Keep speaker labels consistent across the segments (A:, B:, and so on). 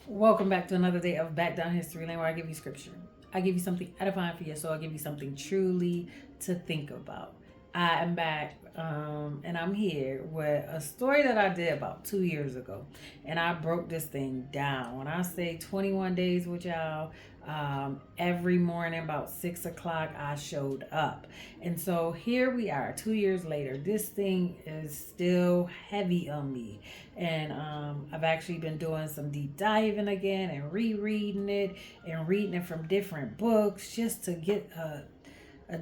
A: Welcome back to another day of Back Down History Lane, where I give you scripture. I give you something edifying for your soul. I give you something truly to think about. I am back, and I'm here with a story that I did about 2 years ago, and I broke this thing down. When I say 21 days with y'all, every morning about 6 o'clock, I showed up, and so here we are, 2 years later. This thing is still heavy on me, and I've actually been doing some deep diving again and rereading it and reading it from different books just to get a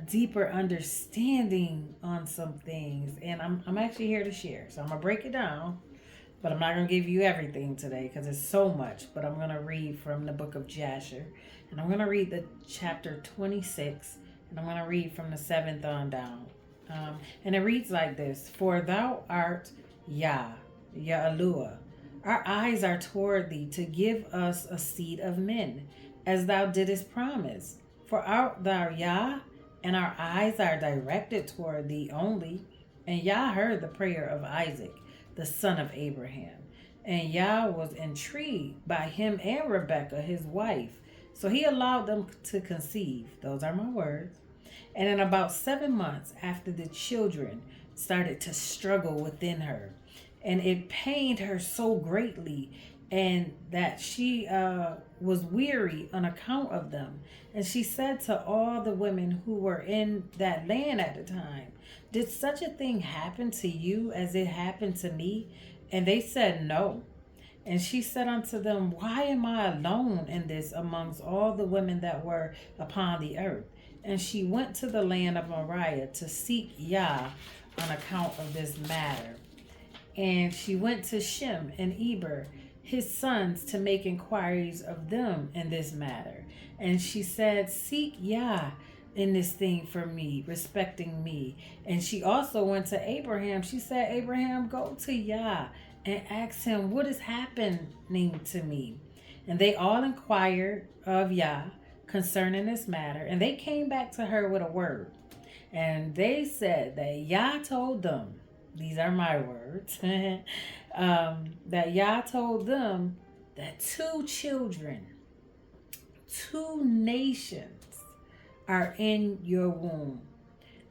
A: deeper understanding on some things. And I'm actually here to share. So I'm going to break it down, but I'm not going to give you everything today because it's so much. But I'm going to read from the book of Jasher. And I'm going to read the chapter 26. And I'm going to read from the 7th on down. And it reads like this: For thou art Yah, Yahuwah. Our eyes are toward thee to give us a seed of men, as thou didst promise. For art thou Yah, and our eyes are directed toward thee only. And Yah heard the prayer of Isaac, the son of Abraham. And Yah was intrigued by him and Rebekah, his wife. So he allowed them to conceive. Those are my words. And in about 7 months after, the children started to struggle within her. And it pained her so greatly, and that she was weary on account of them. And she said to all the women who were in that land at the time, Did such a thing happen to you as it happened to me? And they said, No. And she said unto them, Why am I alone in this amongst all the women that were upon the earth? And she went to the land of Moriah to seek Yah on account of this matter. And she went to Shem and Eber, his sons, to make inquiries of them in this matter. And she said, Seek Yah in this thing for me, respecting me. And she also went to Abraham. She said, Abraham, go to Yah and ask him, what is happening to me? And they all inquired of Yah concerning this matter. And they came back to her with a word. And they said that Yah told them, these are my words, that Yah told them that two children, two nations are in your womb,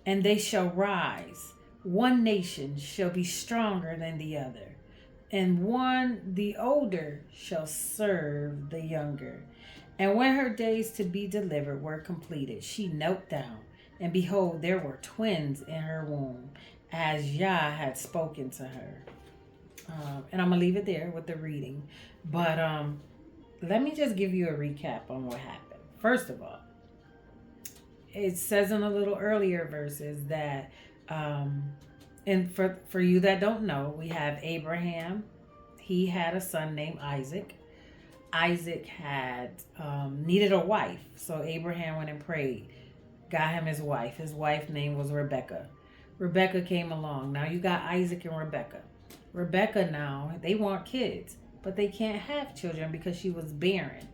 A: and they shall rise. One nation shall be stronger than the other, and one, the older, shall serve the younger. And when her days to be delivered were completed, she knelt down, and behold, there were twins in her womb, as Yah had spoken to her. And I'm going to leave it there with the reading. But let me just give you a recap on what happened. First of all, it says in a little earlier verses that, and for you that don't know, we have Abraham. He had a son named Isaac. Isaac had needed a wife. So Abraham went and prayed, got him his wife. His wife's name was Rebekah. Rebecca came along. Now you got Isaac and Rebecca. Rebecca now, they want kids, but they can't have children because she was barren.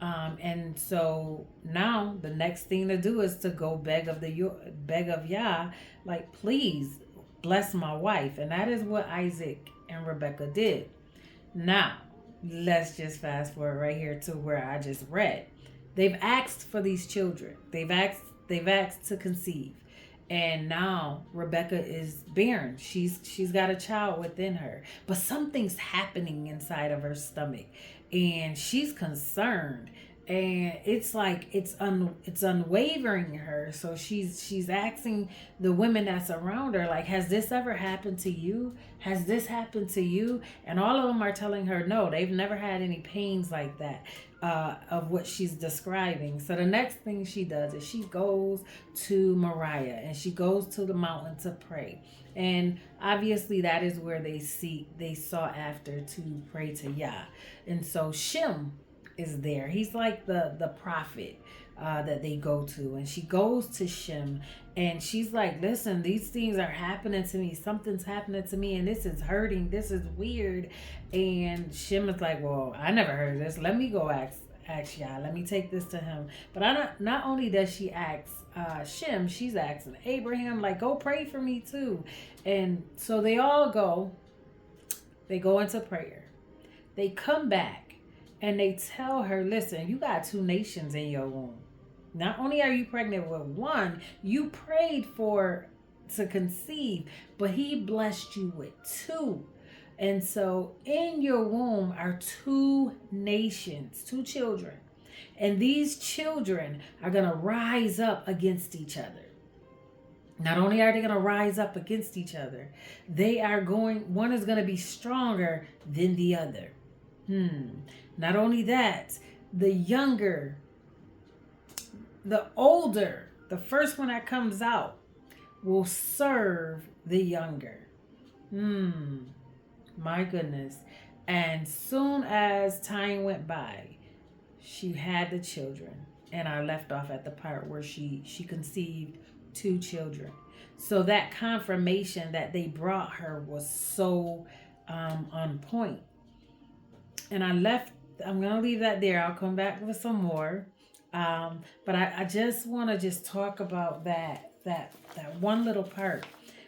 A: And so now the next thing to do is to go beg of Yah, like, please bless my wife. And that is what Isaac and Rebecca did. Now, let's just fast forward right here to where I just read. They've asked for these children. They've asked to conceive. And now Rebecca is barren. She's got a child within her, but something's happening inside of her stomach, and she's concerned. And it's like it's unwavering her. So she's asking the women that's around her, like, has this ever happened to you? Has this happened to you? And all of them are telling her no, they've never had any pains like that. Of what she's describing. So the next thing she does is she goes to Moriah, and she goes to the mountain to pray. And obviously that is where they sought after to pray to Yah. And so Shem is there. He's like the prophet that they go to. And she goes to Shem, and she's like, listen, these things are happening to me. Something's happening to me, and this is hurting. This is weird. And Shem is like, well, I never heard of this. Let me go ask Yah. Let me take this to him. But not only does she ask Shem, she's asking Abraham, like, go pray for me too. And so they all go. They go into prayer. They come back. And they tell her, listen, you got two nations in your womb. Not only are you pregnant with one, you prayed for to conceive, but he blessed you with two. And so in your womb are two nations, two children. And these children are going to rise up against each other. Not only are they going to rise up against each other, one is going to be stronger than the other. Not only that, the younger, the older, the first one that comes out will serve the younger. My goodness. And soon as time went by, she had the children. And I left off at the part where she conceived two children. So that confirmation that they brought her was so on point. And I'm going to leave that there. I'll come back with some more. But I just want to just talk about that one little part.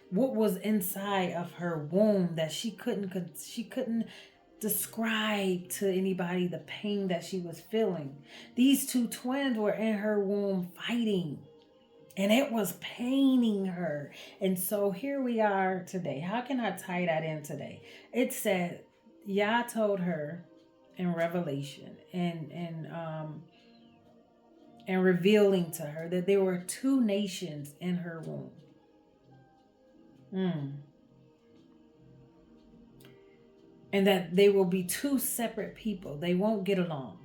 A: What was inside of her womb that she couldn't describe to anybody the pain that she was feeling. These two twins were in her womb fighting, and it was paining her. And so here we are today. How can I tie that in today? It said, Yah told her in Revelation and revealing to her that there were two nations in her womb. And that they will be two separate people. They won't get along.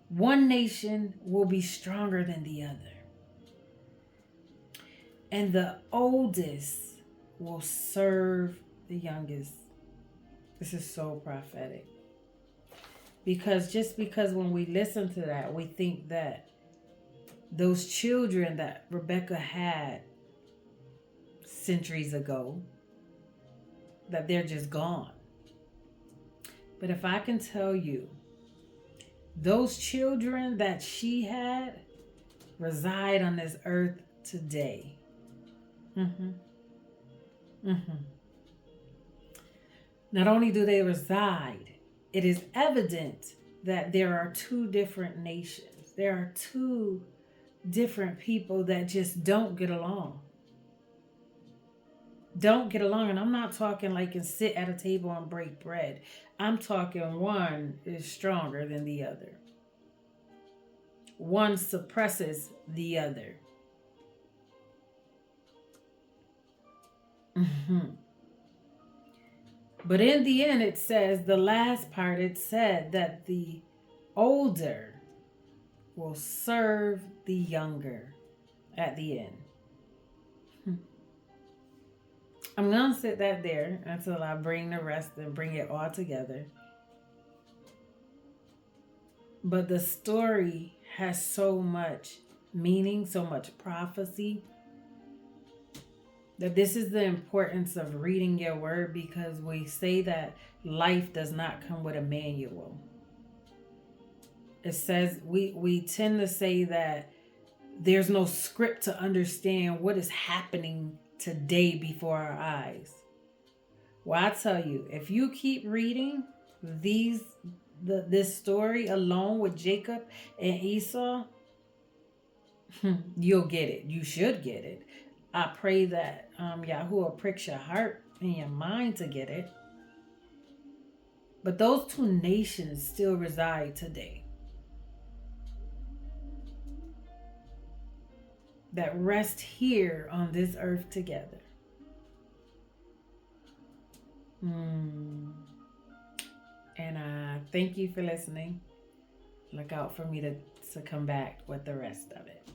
A: One nation will be stronger than the other. And the oldest will serve the youngest. This is so prophetic. Because when we listen to that, we think that those children that Rebecca had centuries ago, that they're just gone. But if I can tell you, those children that she had reside on this earth today. Not only do they reside, it is evident that there are two different nations. There are two different people that just don't get along. And I'm not talking like and sit at a table and break bread. I'm talking one is stronger than the other. One suppresses the other. But in the end, it says, the last part, it said that the older will serve the younger at the end. I'm going to sit that there until I bring the rest and bring it all together. But the story has so much meaning, so much prophecy, that this is the importance of reading your word, because we say that life does not come with a manual. It says, we tend to say that there's no script to understand what is happening today before our eyes. Well, I tell you, if you keep reading this story alone with Jacob and Esau, you'll get it. You should get it. I pray that Yahuwah pricks your heart and your mind to get it. But those two nations still reside today. That rest here on this earth together. And I thank you for listening. Look out for me to come back with the rest of it.